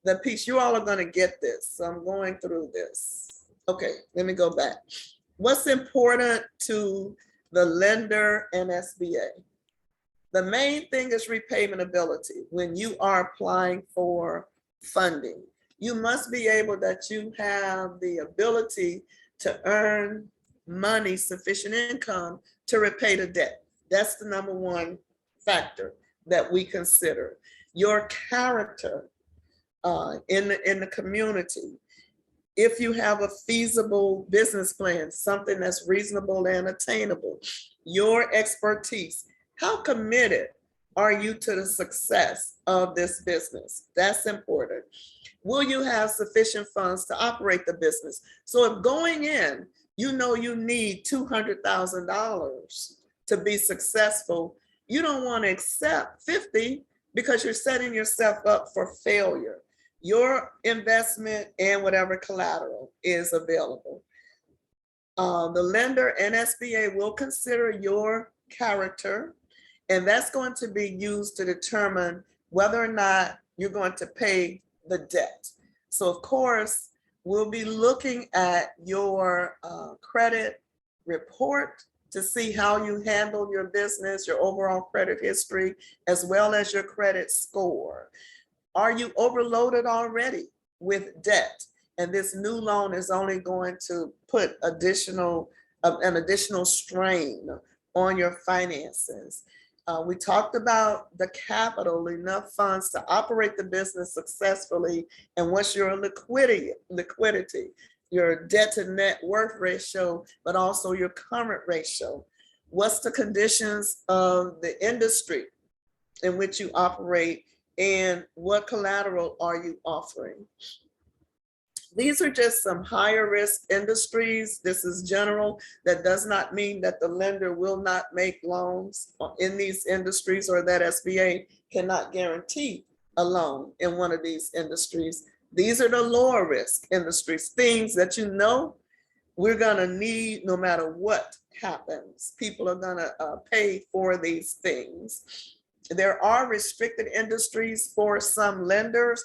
the piece. You all are going to get this. So I'm going through this. Okay, let me go back. What's important to the lender and SBA? The main thing is repayment ability. When you are applying for funding, you must be able that you have the ability to earn money, sufficient income to repay the debt. That's the number one factor that we consider. Your character in the community. If you have a feasible business plan, something that's reasonable and attainable, your expertise, how committed are you to the success of this business? That's important. Will you have sufficient funds to operate the business? So if going in, you know you need $200,000 to be successful, you don't want to accept 50 because you're setting yourself up for failure. Your investment and whatever collateral is available. The lender and SBA will consider your character, and that's going to be used to determine whether or not you're going to pay the debt. So of course, we'll be looking at your credit report to see how you handle your business, your overall credit history, as well as your credit score. Are you overloaded already with debt? And this new loan is only going to put an additional strain on your finances. We talked about the capital, enough funds to operate the business successfully, and what's your liquidity, your debt to net worth ratio, but also your current ratio. What's the conditions of the industry in which you operate, and what collateral are you offering? These are just some higher risk industries. This is general. That does not mean that the lender will not make loans in these industries, or that SBA cannot guarantee a loan in one of these industries. These are the lower risk industries, things that you know we're gonna need no matter what happens. People are gonna pay for these things. There are restricted industries for some lenders.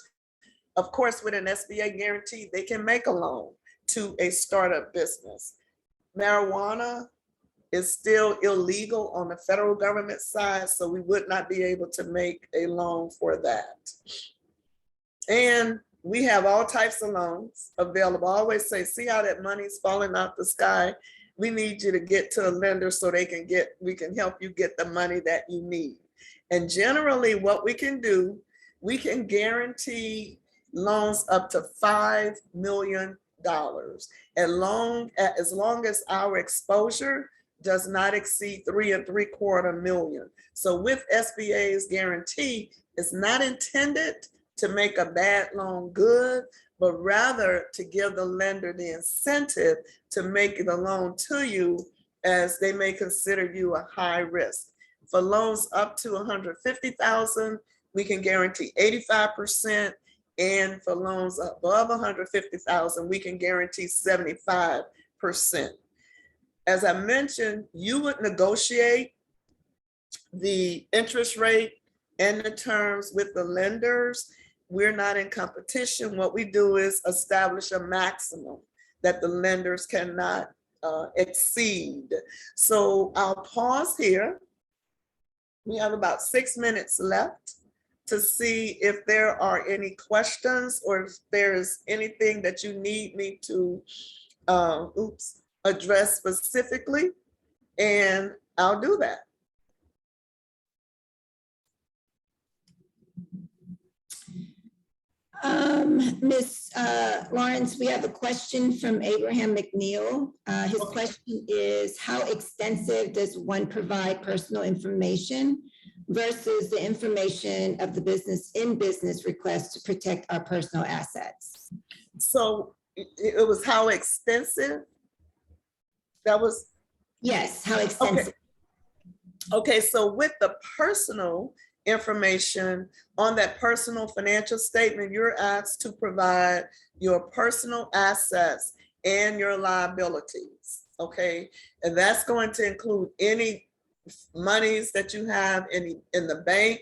Of course, with an SBA guarantee, they can make a loan to a startup business. Marijuana is still illegal on the federal government side, so we would not be able to make a loan for that. And we have all types of loans available. I always say, see how that money's falling out the sky? We need you to get to a lender so we can help you get the money that you need. And generally what we can do, we can guarantee loans up to $5 million, as long as our exposure does not exceed $3 3/4 million. So with SBA's guarantee, it's not intended to make a bad loan good, but rather to give the lender the incentive to make the loan to you, as they may consider you a high risk. For loans up to $150,000, we can guarantee 85%. And for loans above $150,000, we can guarantee 75%. As I mentioned, you would negotiate the interest rate and the terms with the lenders. We're not in competition. What we do is establish a maximum that the lenders cannot exceed. So I'll pause here. We have about 6 minutes left to see if there are any questions, or if there's anything that you need me to address specifically, and I'll do that. Ms. Lawrence, we have a question from Abraham McNeil. His question is, how extensive does one provide personal information versus the information of the business request to protect our personal assets? So it was how extensive? That was? Yes, how extensive? Okay, so with the personal information on that personal financial statement, you're asked to provide your personal assets and your liabilities, okay? And that's going to include any monies that you have in the bank,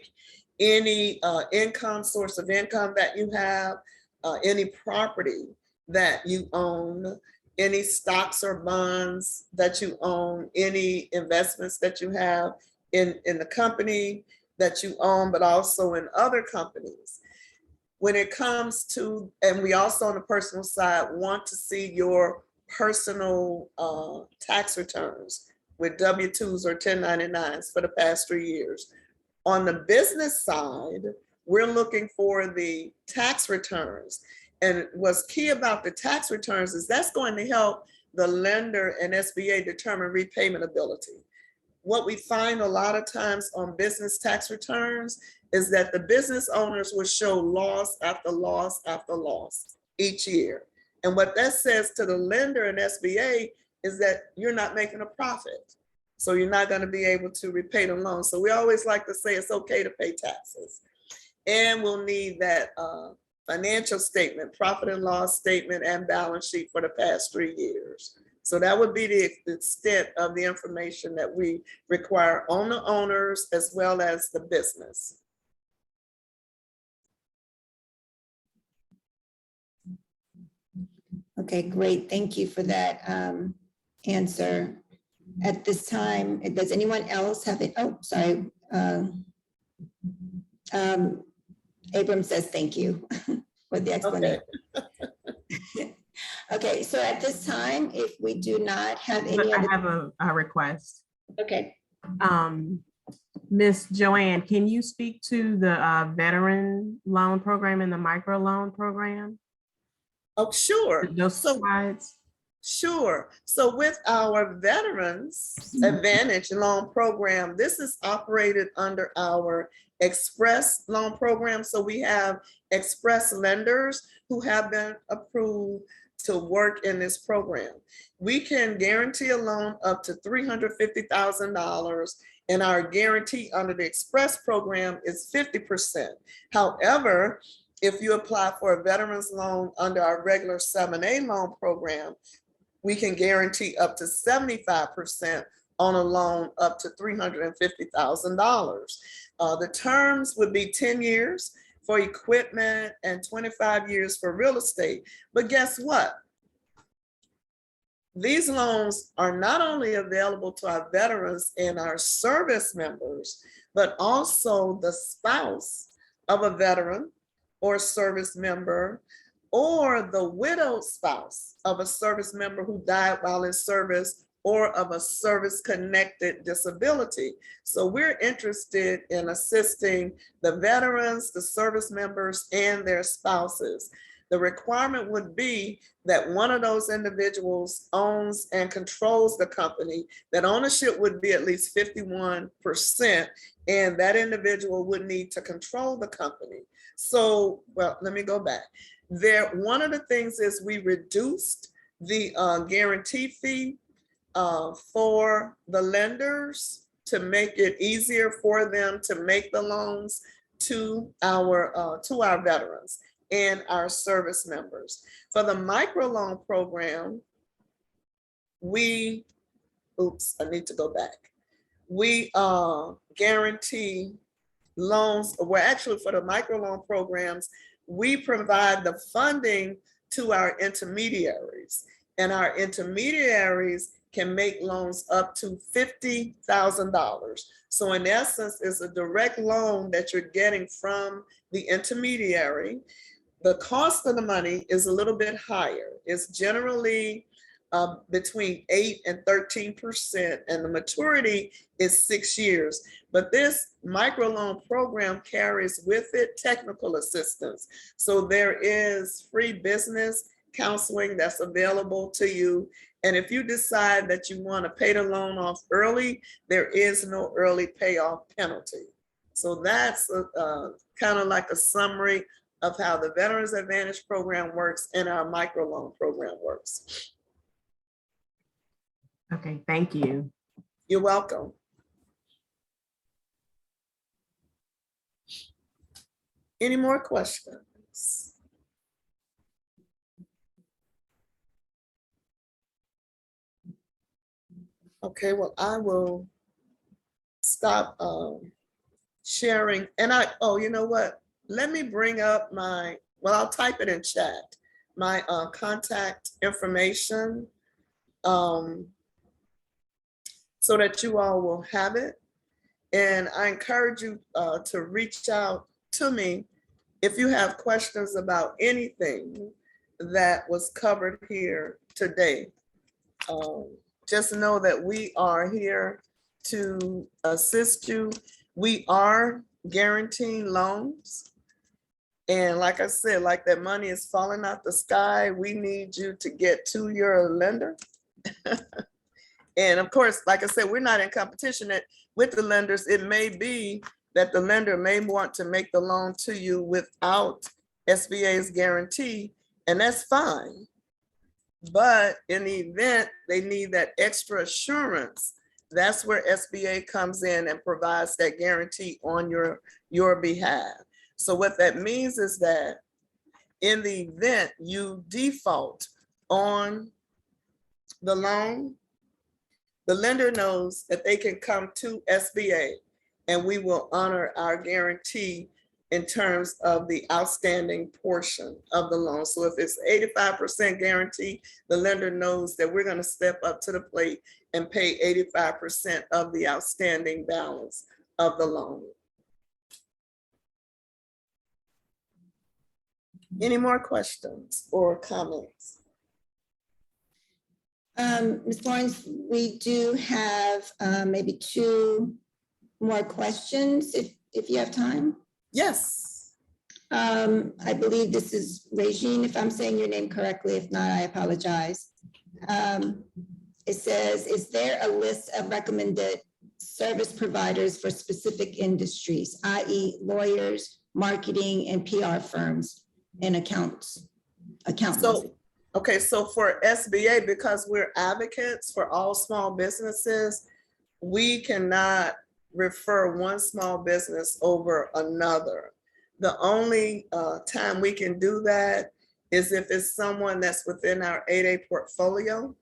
any income, source of income that you have, any property that you own, any stocks or bonds that you own, any investments that you have in the company that you own, but also in other companies. When it comes to, and we also on the personal side want to see your personal tax returns with W-2s or 1099s for the past 3 years. On the business side, we're looking for the tax returns. And what's key about the tax returns is that's going to help the lender and SBA determine repayment ability. What we find a lot of times on business tax returns is that the business owners will show loss after loss after loss each year. And what that says to the lender and SBA is that you're not making a profit. So you're not going to be able to repay the loan. So we always like to say it's okay to pay taxes. And we'll need that financial statement, profit and loss statement, and balance sheet for the past 3 years. So that would be the extent of the information that we require on the owners as well as the business. Okay, great. Thank you for that answer. At this time, does anyone else have it? Oh, sorry. Abram says thank you for the explanation. Okay. Okay, so at this time, if we do not have any I other. have a request. Okay. Miss Joanne, can you speak to the veteran loan program and the micro loan program? Oh, sure. Those slides. Sure. So with our Veterans Advantage Loan Program, this is operated under our Express Loan Program. So we have express lenders who have been approved to work in this program. We can guarantee a loan up to $350,000, and our guarantee under the Express program is 50%. However, if you apply for a veterans loan under our regular 7A loan program, we can guarantee up to 75% on a loan up to $350,000. The terms would be 10 years for equipment and 25 years for real estate. But guess what? These loans are not only available to our veterans and our service members, but also the spouse of a veteran or service member, or the widowed spouse of a service member who died while in service, or of a service-connected disability. So we're interested in assisting the veterans, the service members, and their spouses. The requirement would be that one of those individuals owns and controls the company, that ownership would be at least 51%, and that individual would need to control the company. So, well, let me go back. One of the things is we reduced the guarantee fee for the lenders to make it easier for them to make the loans to our veterans and our service members. For the microloan program, we guarantee loans. Well, actually for the microloan programs, we provide the funding to our intermediaries, and our intermediaries can make loans up to $50,000. So in essence, it's a direct loan that you're getting from the intermediary. The cost of the money is a little bit higher. It's generally between 8 and 13%, and the maturity is 6 years. But this microloan program carries with it technical assistance. So there is free business counseling that's available to you. And if you decide that you want to pay the loan off early, there is no early payoff penalty. So that's kind of like a summary of how the Veterans Advantage program works and our microloan program works. Okay, thank you. You're welcome. Any more questions? Okay, well, I will stop sharing. And oh, you know what? Let me bring up I'll type it in chat, my contact information, so that you all will have it. And I encourage you to reach out to me if you have questions about anything that was covered here today. Just know that we are here to assist you. We are guaranteeing loans. And like I said, like that money is falling out the sky, we need you to get to your lender. And of course, like I said, we're not in competition with the lenders. It may be that the lender may want to make the loan to you without SBA's guarantee, and that's fine. But in the event they need that extra assurance, that's where SBA comes in and provides that guarantee on your behalf. So what that means is that in the event you default on the loan, the lender knows that they can come to SBA and we will honor our guarantee in terms of the outstanding portion of the loan. So if it's 85% guarantee, the lender knows that we're going to step up to the plate and pay 85% of the outstanding balance of the loan. Any more questions or comments? Ms. Lawrence, we do have maybe 2 more questions if you have time. Yes. I believe this is Regine, if I'm saying your name correctly. If not, I apologize. It says, is there a list of recommended service providers for specific industries, i.e. lawyers, marketing, and PR firms and accountants? So, okay, so for SBA, because we're advocates for all small businesses, we cannot refer one small business over another. The only time we can do that is if it's someone that's within our 8A portfolio,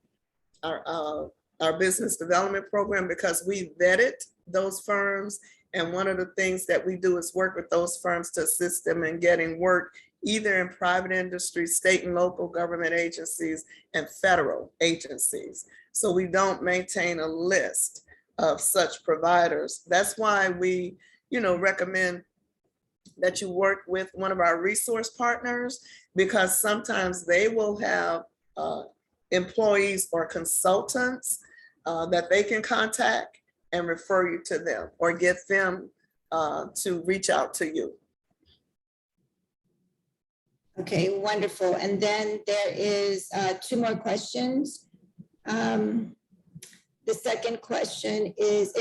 our business development program, because we vetted those firms. And one of the things that we do is work with those firms to assist them in getting work, either in private industry, state and local government agencies, and federal agencies. So we don't maintain a list of such providers. That's why we, recommend that you work with one of our resource partners, because sometimes they will have employees or consultants that they can contact and refer you to them or get them to reach out to you. Okay, wonderful. And then there is 2 more questions. The second question is,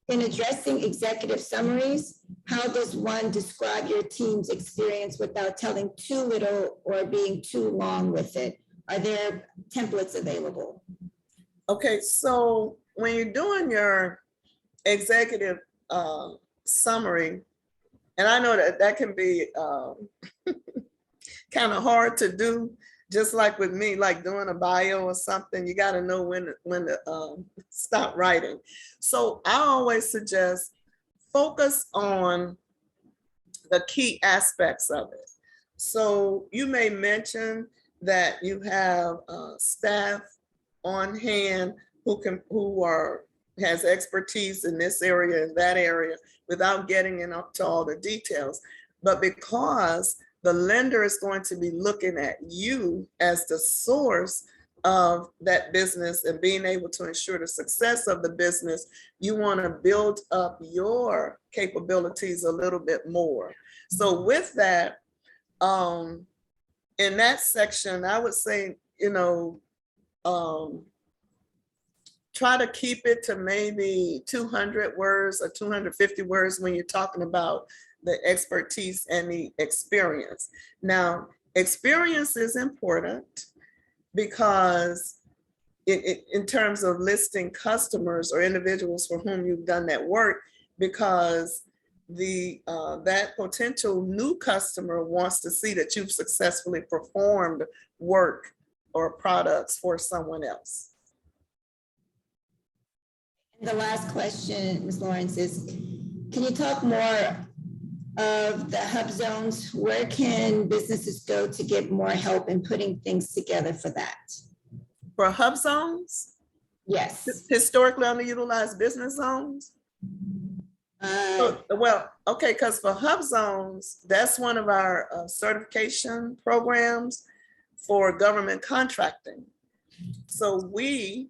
in addressing executive summaries, how does one describe your team's experience without telling too little or being too long with it? Are there templates available? Okay, so when you're doing your executive summary, and I know that can be kind of hard to do, just like with me, like doing a bio or something, you got to know when to stop writing. So I always suggest focus on the key aspects of it. So you may mention that you have staff on hand who has expertise in this area and that area without getting into all the details. But because the lender is going to be looking at you as the source of that business and being able to ensure the success of the business, you want to build up your capabilities a little bit more. So with that, in that section, I would say, try to keep it to maybe 200 words or 250 words when you're talking about the expertise and the experience. Now, experience is important because in terms of listing customers or individuals for whom you've done that work, because that potential new customer wants to see that you've successfully performed work or products for someone else. The last question, Ms. Lawrence, is can you talk more of the hub zones? Where can businesses go to get more help in putting things together for that? For hub zones, Yes. historically underutilized business zones. Well, okay, because for hub zones, that's one of our certification programs for government contracting. So we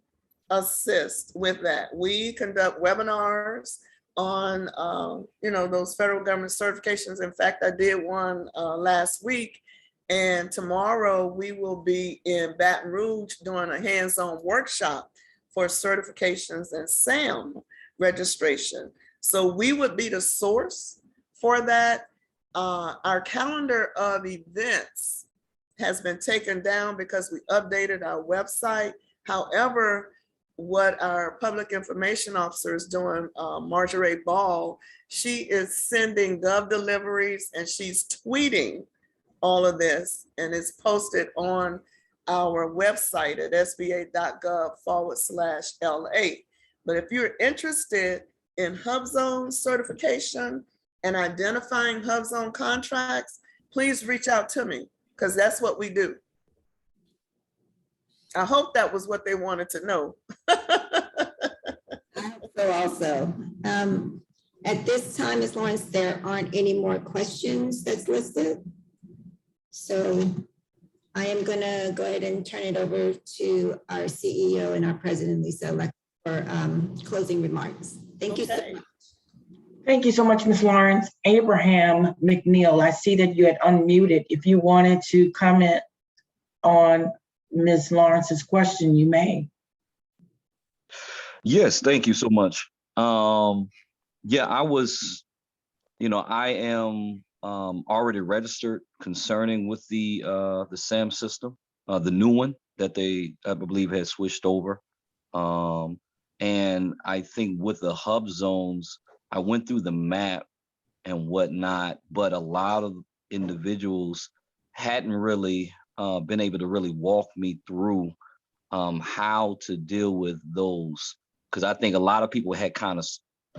assist with that. We conduct webinars on, those federal government certifications. In fact, I did one last week, and tomorrow we will be in Baton Rouge doing a hands-on workshop for certifications and SAM registration. So we would be the source for that. Our calendar of events has been taken down because we updated our website. However, what our public information officer is doing, Marjorie Ball, she is sending gov deliveries and she's tweeting all of this, and it's posted on our website at sba.gov/LA. But if you're interested in hub zone certification and identifying hub zone contracts, please reach out to me, because that's what we do. I hope that was what they wanted to know. I hope so also. At this time, Ms. Lawrence, there aren't any more questions that's listed. So I am going to go ahead and turn it over to our CEO and our president, Lisa Alex, for closing remarks. Thank you so much. Thank you so much, Ms. Lawrence. Abraham McNeil, I see that you had unmuted. If you wanted to comment on Ms. Lawrence's question, you may. Yes, thank you so much. Yeah, I am already registered concerning with the SAM system, the new one that I believe has switched over. And I think with the hub zones, I went through the map and whatnot, but a lot of individuals hadn't really been able to really walk me through how to deal with those. Because I think a lot of people had kind of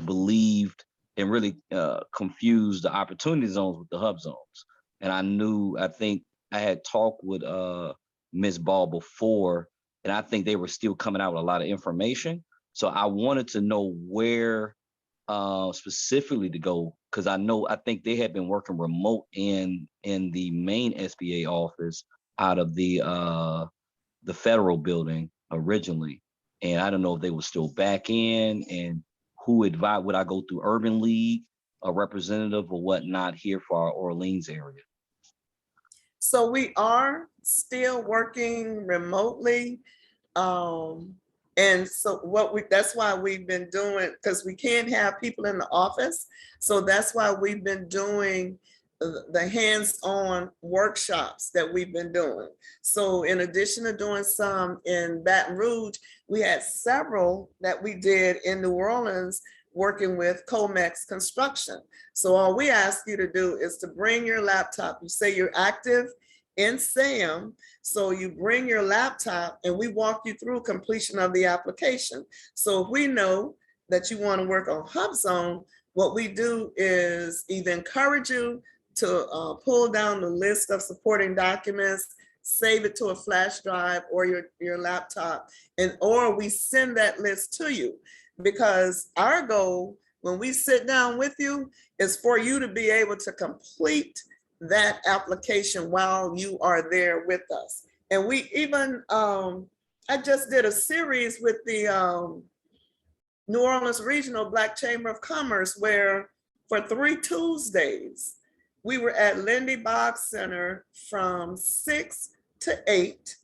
believed and really confused the opportunity zones with the hub zones. And I think I had talked with Ms. Ball before, and I think they were still coming out with a lot of information. So I wanted to know where specifically to go, because I think they had been working remote in the main SBA office out of the federal building originally. And I don't know if they were still back in, and who advised, would I go through Urban League, a representative or whatnot here for our Orleans area? So we are still working remotely. And so that's why we've been doing, because we can't have people in the office. So that's why we've been doing the hands-on workshops that we've been doing. So in addition to doing some in Baton Rouge, we had several that we did in New Orleans working with Comex Construction. So all we ask you to do is to bring your laptop. You say you're active in SAM, so you bring your laptop and we walk you through completion of the application. So if we know that you want to work on HubZone, what we do is either encourage you to pull down the list of supporting documents, save it to a flash drive or your laptop, or we send that list to you. Because our goal when we sit down with you is for you to be able to complete that application while you are there with us. And we even, I just did a series with the New Orleans Regional Black Chamber of Commerce, where for 3 Tuesdays, we were at Lindy Boggs Center from 6 to 8,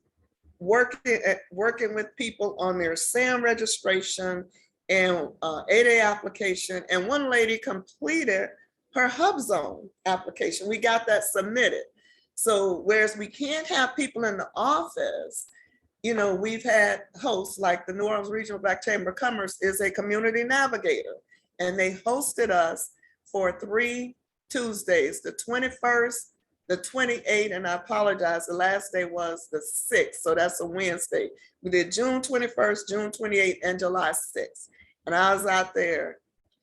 working with people on their SAM registration and 8A application. And one lady completed her HubZone application. We got that submitted. So whereas we can't have people in the office, we've had hosts like the New Orleans Regional Black Chamber of Commerce is a community navigator, and they hosted us for 3 Tuesdays, the 21st, the 28th, and I apologize, the last day was the 6th, so that's a Wednesday. We did June 21st, June 28th, and July 6th. And I was out there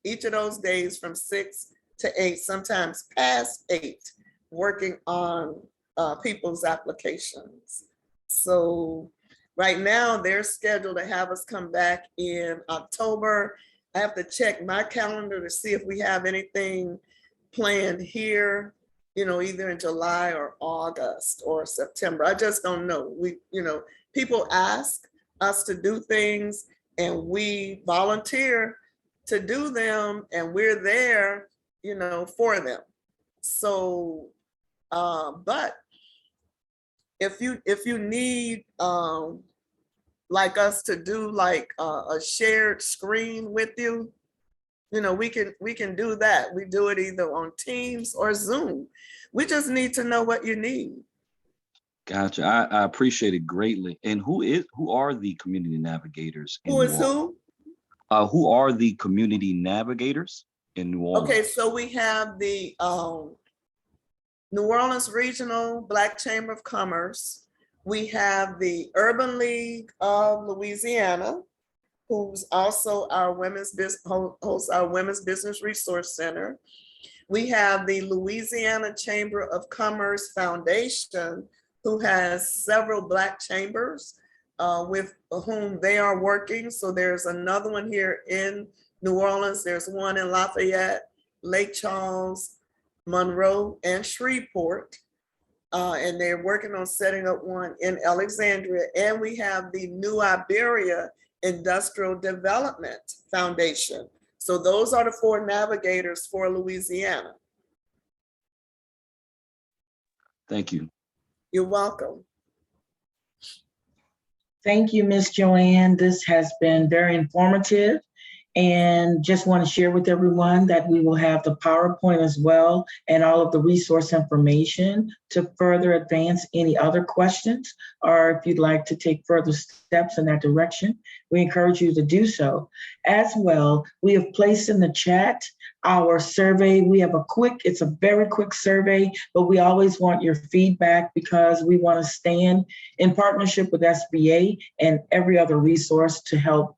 each of those days from 6 to 8, sometimes past 8, working on people's applications. So right now they're scheduled to have us come back in October. I have to check my calendar to see if we have anything planned here, either in July or August or September. I just don't know. People ask us to do things and we volunteer to do them, and we're there, for them. So, but if you need like us to do like a shared screen with you, we can do that. We do it either on Teams or Zoom. We just need to know what you need. Gotcha. I appreciate it greatly. And who are the community navigators in Who is New Orleans? who? Who are the community navigators in New Orleans? Okay, so we have the New Orleans Regional Black Chamber of Commerce. We have the Urban League of Louisiana, who's also our hosts our Women's Business Resource Center. We have the Louisiana Chamber of Commerce Foundation, who has several Black chambers with whom they are working. So there's another one here in New Orleans. There's one in Lafayette, Lake Charles, Monroe, and Shreveport. And they're working on setting up one in Alexandria. And we have the New Iberia Industrial Development Foundation. So those are the 4 navigators for Louisiana. Thank you. You're welcome. Thank you, Ms. Joanne. This has been very informative. And just want to share with everyone that we will have the PowerPoint as well and all of the resource information to further advance any other questions, or if you'd like to take further steps in that direction, we encourage you to do so. As well, we have placed in the chat our survey. It's a very quick survey, but we always want your feedback because we want to stand in partnership with SBA and every other resource to help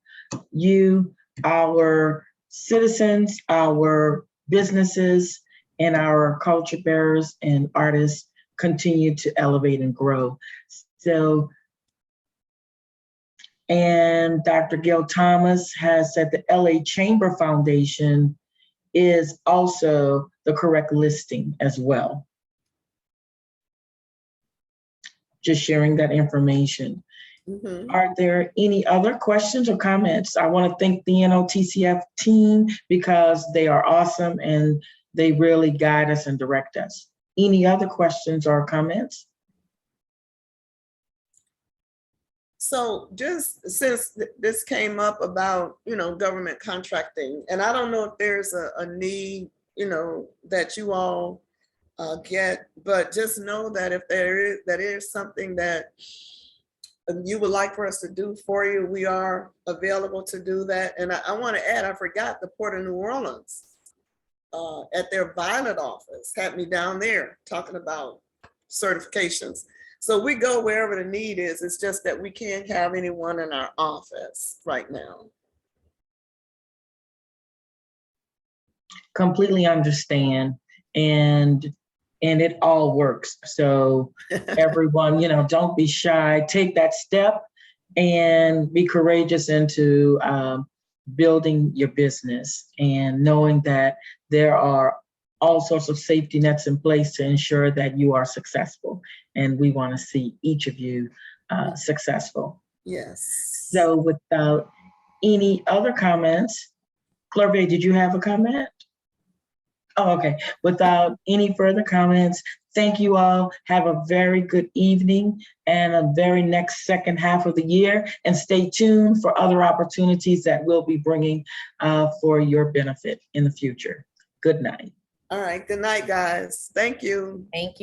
you, our citizens, our businesses, and our culture bearers and artists continue to elevate and grow. So, and Dr. Gail Thomas has said the LA Chamber Foundation is also the correct listing as well. Just sharing that information. Mm-hmm. Are there any other questions or comments? I want to thank the NOTCF team because they are awesome and they really guide us and direct us. Any other questions or comments? So just since this came up about, government contracting, and I don't know if there's a need, that you all get, but just know that if that is something that you would like for us to do for you, we are available to do that. And I want to add, I forgot the Port of New Orleans at their Violet office had me down there talking about certifications. So we go wherever the need is. It's just that we can't have anyone in our office right now. Completely understand. And it all works. So everyone, don't be shy, take that step and be courageous into building your business and knowing that there are all sorts of safety nets in place to ensure that you are successful. And we want to see each of you successful. Yes. So without any other comments, Clervay, did you have a comment? Oh, okay. Without any further comments, thank you all. Have a very good evening and a very next second half of the year. And stay tuned for other opportunities that we'll be bringing for your benefit in the future. Good night. All right. Good night, guys. Thank you. Thank you.